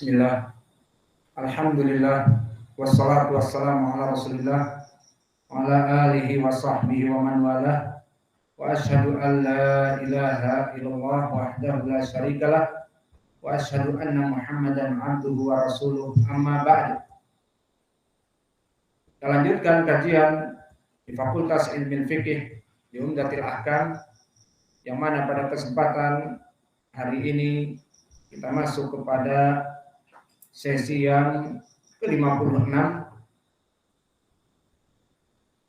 Bismillah, alhamdulillah, wassalatu wassalamu ala rasulillah, wa ala alihi wa sahbihi wa man walah, wa ashadu an la ilaha illallah wahdahu la syarikalah, wa ashadu anna muhammadan abduhu wa rasuluh, amma ba'du. Kita lanjutkan kajian di Fakultas Ilmu Fikih di Umdatul Ahkam, yang mana pada kesempatan hari ini kita masuk kepada sesi yang ke-56.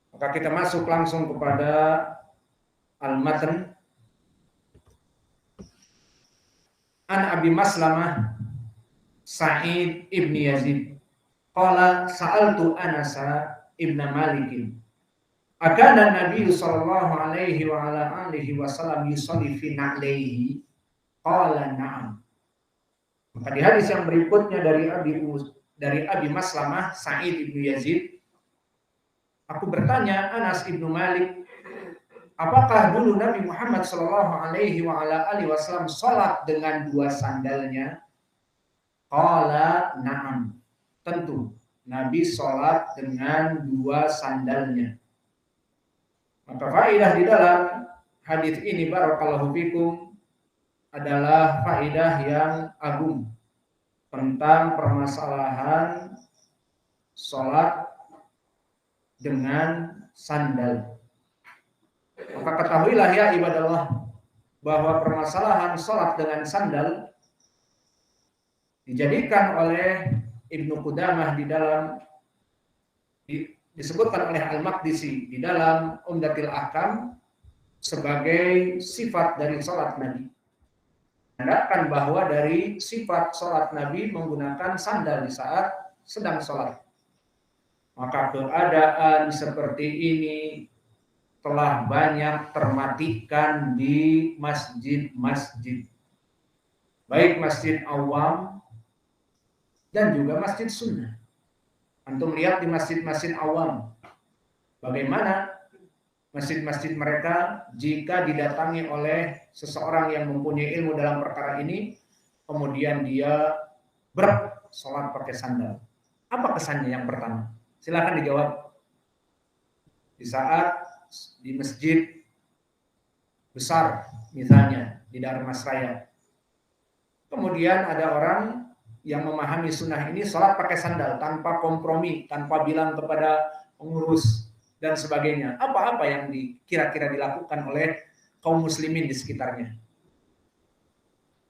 Maka kita masuk langsung kepada al-matan. An Abi Maslamah Sa'id ibn Yazid qala sa'altu Anas ibn Malik akana Nabi sallallahu alaihi wa ala alihi wasallam yusalli fi na'laihi qala na'am. Maka di hadis yang berikutnya dari Abi Maslamah Sa'id ibnu Yazid, aku bertanya Anas ibnu Malik, apakah dulu Nabi Muhammad sallallahu alaihi wa ala alihi wasallam salat dengan dua sandalnya? Qala na'am. Tentu Nabi salat dengan dua sandalnya. Maka faedah di dalam hadis ini barakallahu fikum adalah faedah yang agung tentang permasalahan sholat dengan sandal. Maka ketahuilah ya ibadallah bahwa permasalahan sholat dengan sandal dijadikan oleh Ibnu Qudamah di dalam disebutkan oleh Al-Maqdisi di dalam Umdatul Ahkam sebagai sifat dari sholat Nabi. Menandakan bahwa dari sifat sholat Nabi menggunakan sandal di saat sedang sholat. Maka keadaan seperti ini telah banyak termatikan di masjid-masjid. Baik masjid awam dan juga masjid sunnah. Antum lihat di masjid-masjid awam, bagaimana masjid-masjid mereka jika didatangi oleh seseorang yang mempunyai ilmu dalam perkara ini, kemudian dia bersolat pakai sandal. Apa kesannya yang pertama? Silakan dijawab. Di saat di masjid besar, misalnya di Darmasraya, kemudian ada orang yang memahami sunnah ini sholat pakai sandal tanpa kompromi, tanpa bilang kepada pengurus dan sebagainya. Apa-apa yang kira-kira dilakukan oleh kaum muslimin di sekitarnya.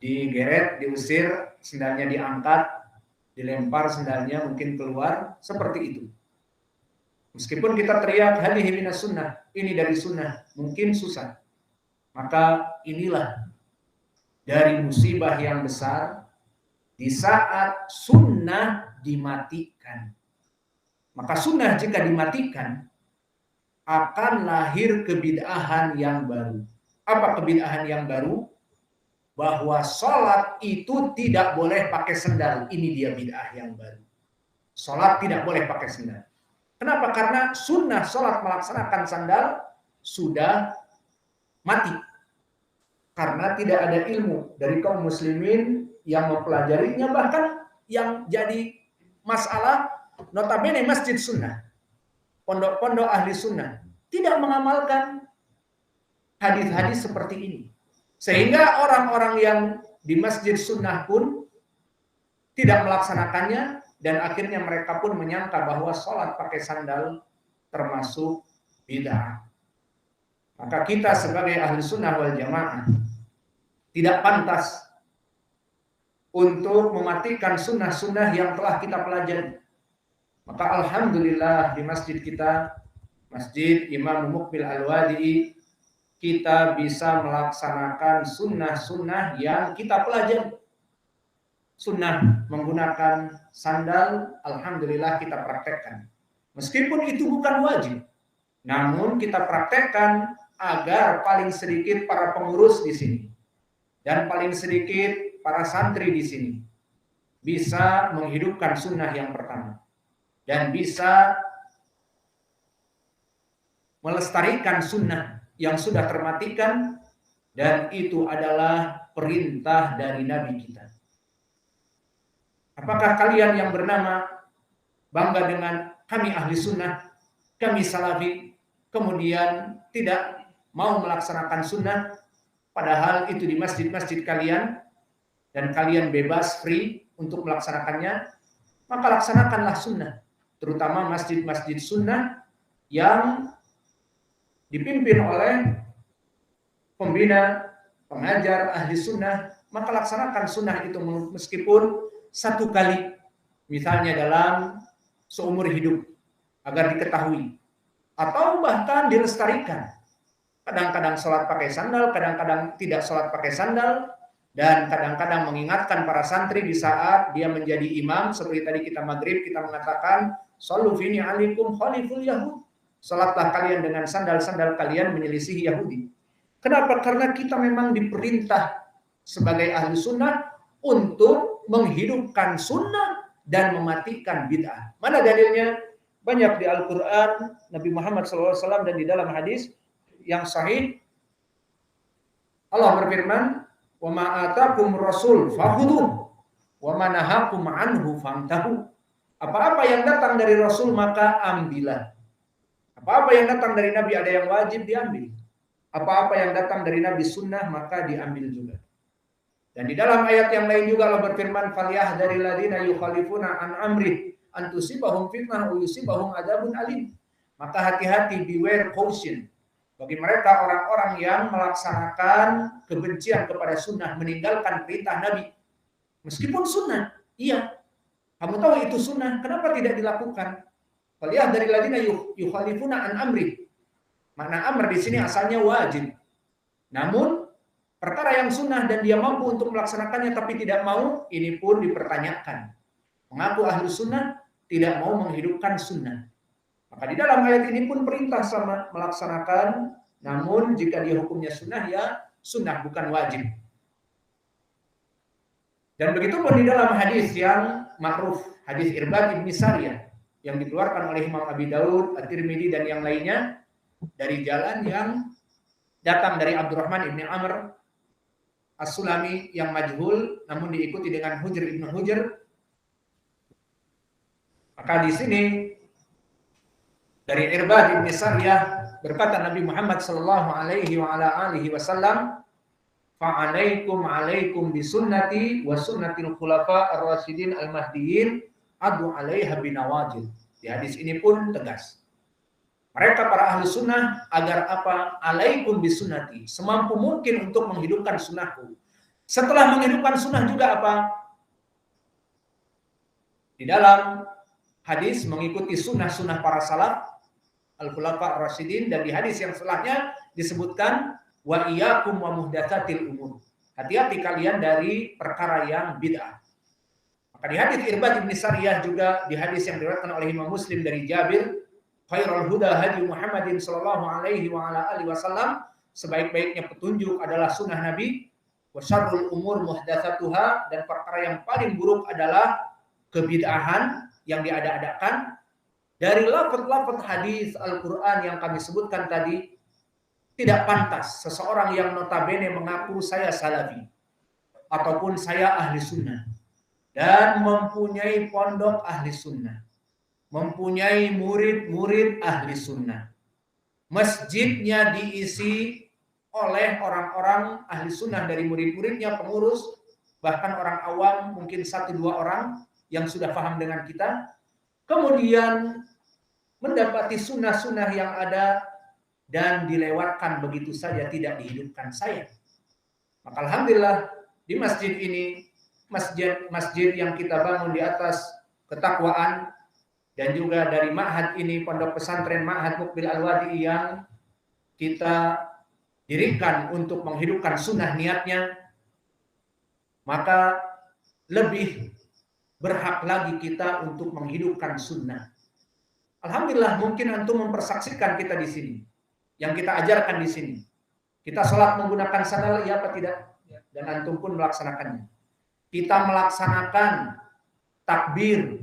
Digeret, diusir, sendalnya diangkat, dilempar sendalnya mungkin keluar, seperti itu. Meskipun kita teriak, hadhihi minas sunnah, ini dari sunnah, mungkin susah. Maka inilah dari musibah yang besar di saat sunnah dimatikan. Maka sunnah jika dimatikan, akan lahir kebid'ahan yang baru. Apa kebid'ahan yang baru? Bahwa sholat itu tidak boleh pakai sendal. Ini dia bid'ah yang baru. Sholat tidak boleh pakai sendal. Kenapa? Karena sunnah sholat melaksanakan sandal sudah mati. Karena tidak ada ilmu dari kaum muslimin yang mempelajarinya. Bahkan yang jadi masalah, notabene masjid sunnah, pondok-pondok ahli sunnah tidak mengamalkan hadis-hadis seperti ini. Sehingga orang-orang yang di masjid sunnah pun tidak melaksanakannya, dan akhirnya mereka pun menyangka bahwa sholat pakai sandal termasuk bid'ah. Maka kita sebagai ahli sunnah wal jamaah tidak pantas untuk mematikan sunnah-sunnah yang telah kita pelajari. Maka alhamdulillah di masjid kita, Masjid Imam Muqbil Al-Wadi'i, kita bisa melaksanakan sunnah-sunnah yang kita pelajari. Sunnah menggunakan sandal, alhamdulillah kita praktekkan. Meskipun itu bukan wajib, namun kita praktekkan agar paling sedikit para pengurus di sini dan paling sedikit para santri di sini bisa menghidupkan sunnah yang pertama dan bisa melestarikan sunnah yang sudah termatikan, dan itu adalah perintah dari Nabi kita. Apakah kalian yang bernama bangga dengan kami ahli sunnah, kami salafi, kemudian tidak mau melaksanakan sunnah, padahal itu di masjid-masjid kalian, dan kalian bebas, free untuk melaksanakannya, maka laksanakanlah sunnah. Terutama masjid-masjid sunnah yang dipimpin oleh pembina, pengajar, ahli sunnah, maka laksanakan sunnah itu meskipun satu kali, misalnya dalam seumur hidup, agar diketahui. Atau bahkan dilestarikan. Kadang-kadang sholat pakai sandal, kadang-kadang tidak sholat pakai sandal, dan kadang-kadang mengingatkan para santri di saat dia menjadi imam, seperti tadi kita maghrib, kita mengatakan, Sallu fini alikum khaliful yahud. Sholatlah kalian dengan sandal-sandal kalian menyelisihi Yahudi. Kenapa? Karena kita memang diperintah sebagai ahli sunnah untuk menghidupkan sunnah dan mematikan bid'ah. Mana dalilnya? Banyak di Al-Quran, Nabi Muhammad SAW, dan di dalam hadis yang sahih, Allah berfirman, wa ma'atakum rasul fakhudhuh wa ma nahakum anhu fantahu. Apa-apa yang datang dari Rasul maka ambillah. Apa-apa yang datang dari Nabi ada yang wajib diambil. Apa-apa yang datang dari Nabi sunnah maka diambil juga. Dan di dalam ayat yang lain juga Allah berfirman, falyahdharil ladzina yukhalifuna an amrih an tusibahum fitnah wa yusibahum adzabun alim. Maka hati-hati, beware, caution, bagi mereka orang-orang yang melaksanakan kebencian kepada sunnah, meninggalkan perintah Nabi. Meskipun sunnah, iya. Kamu tahu itu sunnah, kenapa tidak dilakukan? Falyahdharil ladzina yukhalifuna an amrih. Makna amr di sini asalnya wajib. Namun perkara yang sunnah dan dia mampu untuk melaksanakannya tapi tidak mau, ini pun dipertanyakan. Mengaku ahlu sunnah tidak mau menghidupkan sunnah. Maka di dalam ayat ini pun perintah sama melaksanakan, namun jika dia hukumnya sunnah, ya sunnah bukan wajib. Dan begitu pun di dalam hadis yang ma'ruf, hadis Irbad bin Sariyah yang dikeluarkan oleh Imam Abi Daud, At-Tirmidzi dan yang lainnya dari jalan yang datang dari Abdurrahman ibn Amr As-Sulami yang majhul, namun diikuti dengan Hujr ibn Hujr. Maka di sini dari Irbad bin Sariyah berkata Nabi Muhammad sallallahu alaihi wa ala alihi wasallam, alaikum bisunnati wa sunnatil khulafa ar-rasyidin al-mahdiyyin adu 'alaiha binawajil. Di hadis ini pun tegas. Mereka para ahli sunnah agar apa? Alaikum bisunnati, semampu mungkin untuk menghidupkan sunnahku. Setelah menghidupkan sunnah juga apa? Di dalam hadis mengikuti sunnah-sunnah para salaf al-khulafa ar-rasyidin, dan di hadis yang setelahnya disebutkan wa iyyakum wa muhdatsatil umur. Hati-hati kalian dari perkara yang bid'ah. Maka di hadis Irbad bin Sariyah juga di hadis yang diriwayatkan oleh Imam Muslim dari Jabir, khairul huda hadi Muhammadin sallallahu alaihi wa ala alihi wasallam, sebaik-baiknya petunjuk adalah sunnah Nabi, wa syarrul umur muhdatsatuha, dan perkara yang paling buruk adalah kebid'ahan yang diada-adakan. Dari lafaz-lafaz hadis Al-Qur'an yang kami sebutkan tadi, tidak pantas seseorang yang notabene mengaku saya salafi ataupun saya ahli sunnah dan mempunyai pondok ahli sunnah, mempunyai murid-murid ahli sunnah, masjidnya diisi oleh orang-orang ahli sunnah dari murid-muridnya, pengurus, bahkan orang awam mungkin 1-2 orang yang sudah paham dengan kita, kemudian mendapati sunnah-sunnah yang ada dan dilewatkan begitu saja, tidak dihidupkan saya. Maka alhamdulillah di masjid ini, masjid yang kita bangun di atas ketakwaan, dan juga dari ma'had ini, pondok pesantren Ma'had Muqbil Al-Wadi yang kita dirikan untuk menghidupkan sunnah niatnya, maka lebih berhak lagi kita untuk menghidupkan sunnah. Alhamdulillah mungkin antum mempersaksikan kita di sini, yang kita ajarkan di sini. Kita sholat menggunakan sandal, ya apa tidak? Dan antum pun melaksanakannya. Kita melaksanakan takbir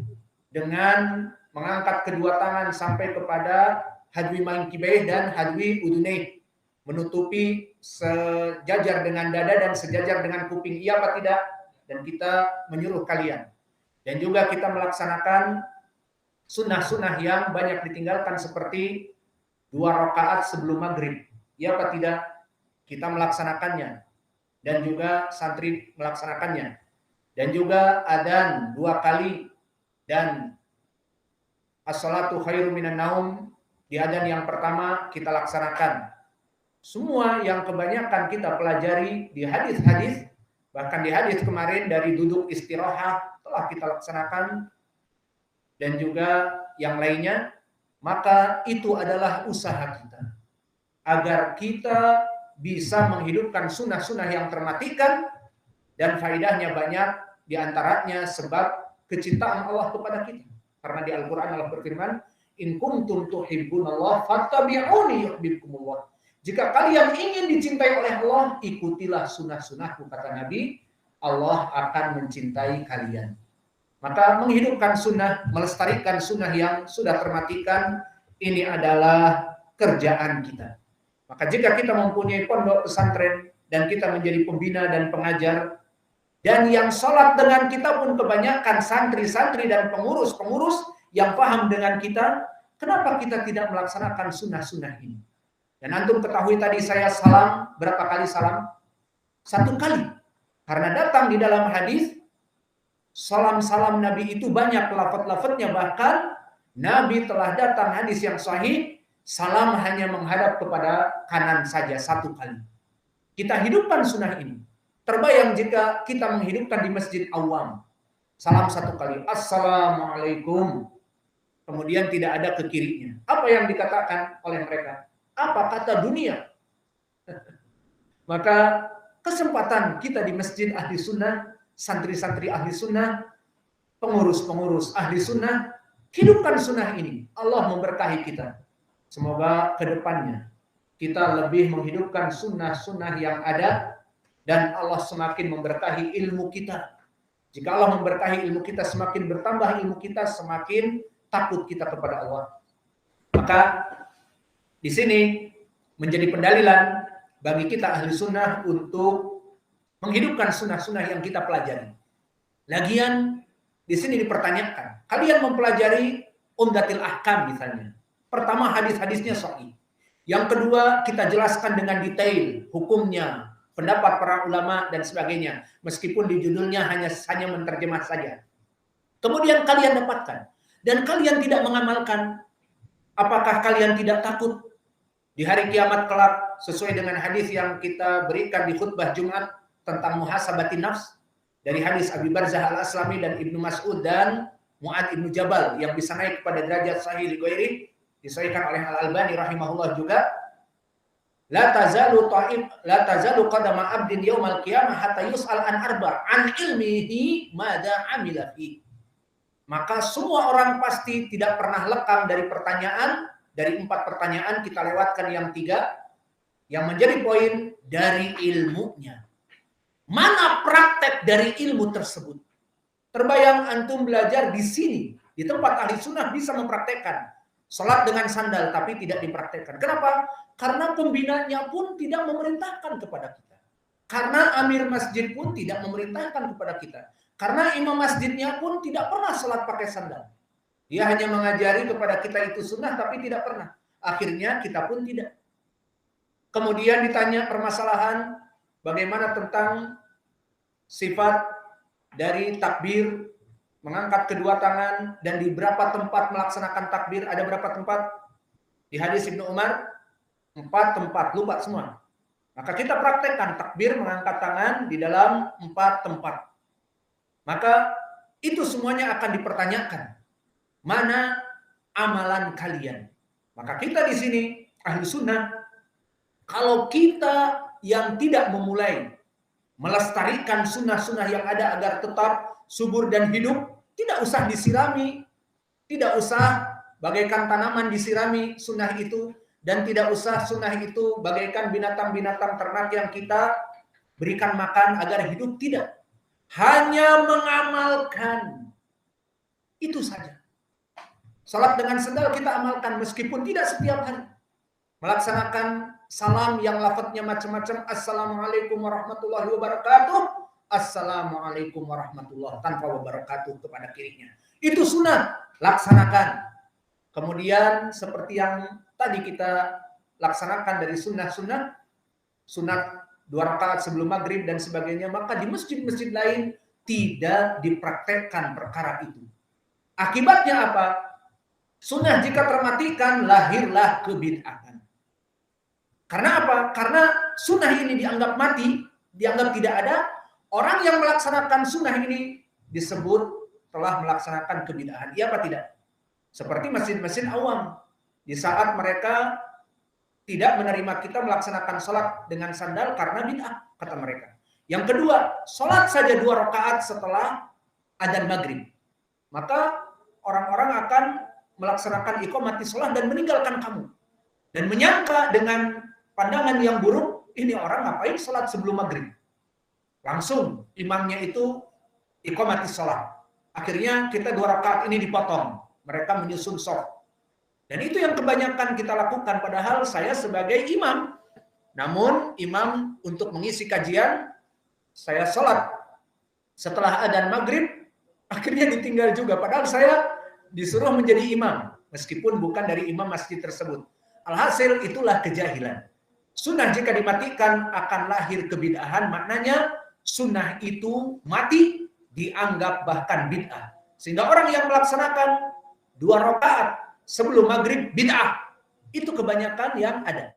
dengan mengangkat kedua tangan sampai kepada hadwi mankibaih dan hadwi udunaih, menutupi sejajar dengan dada dan sejajar dengan kuping, iya apa tidak? Dan kita menyuruh kalian. Dan juga kita melaksanakan sunnah-sunnah yang banyak ditinggalkan seperti 2 rakaat sebelum maghrib. Ya apa tidak? Kita melaksanakannya. Dan juga santri melaksanakannya. Dan juga adzan 2 kali. Dan as-salatu khairu minan naum di adzan yang pertama kita laksanakan. Semua yang kebanyakan kita pelajari di hadis-hadis, bahkan di hadis kemarin dari duduk istirahat telah kita laksanakan, dan juga yang lainnya, maka itu adalah usaha kita agar kita bisa menghidupkan sunnah-sunnah yang termatikan, dan faedahnya banyak, diantaranya sebab kecintaan Allah kepada kita. Karena di Al-Quran Allah berfirman, in kuntum tuhibbunallah fattabi'uni yuhibbukumullah. Jika kalian ingin dicintai oleh Allah, ikutilah sunnah-sunnahku, kata Nabi, Allah akan mencintai kalian. Maka menghidupkan sunnah, melestarikan sunnah yang sudah termatikan, ini adalah kerjaan kita. Maka jika kita mempunyai pondok pesantren, dan kita menjadi pembina dan pengajar, dan yang sholat dengan kita pun kebanyakan santri-santri dan pengurus-pengurus yang paham dengan kita, kenapa kita tidak melaksanakan sunnah-sunnah ini? Dan antum ketahui tadi saya salam, berapa kali salam? 1 kali. Karena datang di dalam hadis, salam-salam Nabi itu banyak lafaz-lafaznya, bahkan Nabi telah datang hadis yang sahih, salam hanya menghadap kepada kanan saja 1 kali. Kita hidupkan sunnah ini. Terbayang jika kita menghidupkan di masjid awam. Salam 1 kali, assalamualaikum. Kemudian tidak ada ke kirinya. Apa yang dikatakan oleh mereka? Apa kata dunia? Maka kesempatan kita di masjid ahli sunnah, santri-santri ahli sunnah, pengurus-pengurus ahli sunnah, hidupkan sunnah ini. Allah memberkahi kita. Semoga ke depannya kita lebih menghidupkan sunnah-sunnah yang ada, dan Allah semakin memberkahi ilmu kita. Jika Allah memberkahi ilmu kita, semakin bertambah ilmu kita, semakin takut kita kepada Allah. Maka di sini menjadi pendalilan bagi kita ahli sunnah untuk menghidupkan sunnah-sunnah yang kita pelajari. Lagian di sini dipertanyakan, kalian mempelajari Umdatul Ahkam misalnya. Pertama, hadis-hadisnya sahih. Yang kedua, kita jelaskan dengan detail hukumnya, pendapat para ulama dan sebagainya, meskipun di judulnya hanya menterjemah saja. Kemudian kalian dapatkan dan kalian tidak mengamalkan, apakah kalian tidak takut di hari kiamat kelak sesuai dengan hadis yang kita berikan di khutbah Jumat tentang muhasabatin nafs dari hadis Abi Barzah Al-Aslami dan Ibnu Mas'ud dan Mu'ad Ibnu Jabal yang bisa naik kepada derajat sahih li ghairi, disahihkan oleh Al-Albani rahimahullah juga. La tazalu qadama abdin yaumal qiyamah hatta yus'al an arba an ilmihi madza amila fi. Maka semua orang pasti tidak pernah lekang dari pertanyaan, dari 4 pertanyaan kita lewatkan yang 3, yang menjadi poin dari ilmunya. Mana praktek dari ilmu tersebut? Terbayang antum belajar di sini, di tempat ahli sunnah bisa mempraktekkan salat dengan sandal tapi tidak dipraktekkan. Kenapa? Karena pembinanya pun tidak memerintahkan kepada kita. Karena amir masjid pun tidak memerintahkan kepada kita. Karena imam masjidnya pun tidak pernah salat pakai sandal. Dia hanya mengajari kepada kita itu sunnah tapi tidak pernah. Akhirnya kita pun tidak. Kemudian ditanya permasalahan bagaimana tentang sifat dari takbir, mengangkat kedua tangan, dan di berapa tempat melaksanakan takbir. Ada berapa tempat? Di hadis Ibnu Umar 4 tempat, lupa semua. Maka kita praktekkan takbir mengangkat tangan di dalam 4 tempat. Maka itu semuanya akan dipertanyakan. Mana amalan kalian? Maka kita di sini ahli sunnah, kalau kita yang tidak memulai melestarikan sunnah-sunnah yang ada agar tetap subur dan hidup, tidak usah disirami, tidak usah bagaikan tanaman disirami sunnah itu, dan tidak usah sunnah itu bagaikan binatang-binatang ternak yang kita berikan makan agar hidup, tidak. Hanya mengamalkan. Itu saja. Salat dengan sendal kita amalkan meskipun tidak setiap hari. Melaksanakan salam yang lafadznya macam-macam, assalamualaikum warahmatullahi wabarakatuh, Assalamualaikum warahmatullahi tanpa wabarakatuh kepada kirinya. Itu sunnah, laksanakan. Kemudian seperti yang tadi kita laksanakan dari sunnah-sunnah, sunat 2 rakaat sebelum maghrib dan sebagainya, maka di masjid-masjid lain tidak dipraktekkan perkara itu. Akibatnya apa? Sunnah jika termatikan, lahirlah kebid'ahan. Karena apa? Karena sunnah ini dianggap mati, dianggap tidak ada. Orang yang melaksanakan sunnah ini disebut telah melaksanakan kebid'ahan. Iya apa tidak? Seperti masjid-masjid awam. Di saat mereka tidak menerima kita melaksanakan sholat dengan sandal karena bid'ah, kata mereka. Yang kedua, sholat saja 2 rakaat setelah adzan maghrib. Maka orang-orang akan melaksanakan iqamati sholat dan meninggalkan kamu. Dan menyangka dengan pandangan yang buruk, ini orang ngapain sholat sebelum maghrib. Langsung imamnya itu iqamati sholat. Akhirnya kita 2 rakaat ini dipotong. Mereka menyusun shaf. Dan itu yang kebanyakan kita lakukan, padahal saya sebagai imam. Namun imam untuk mengisi kajian, saya sholat setelah adzan maghrib, akhirnya ditinggal juga. Padahal saya disuruh menjadi imam, meskipun bukan dari imam masjid tersebut. Alhasil itulah kejahilan. Sunnah jika dimatikan akan lahir kebid'ahan, maknanya sunnah itu mati, dianggap bahkan bid'ah. Sehingga orang yang melaksanakan 2 rakaat sebelum maghrib bid'ah. Itu kebanyakan yang ada.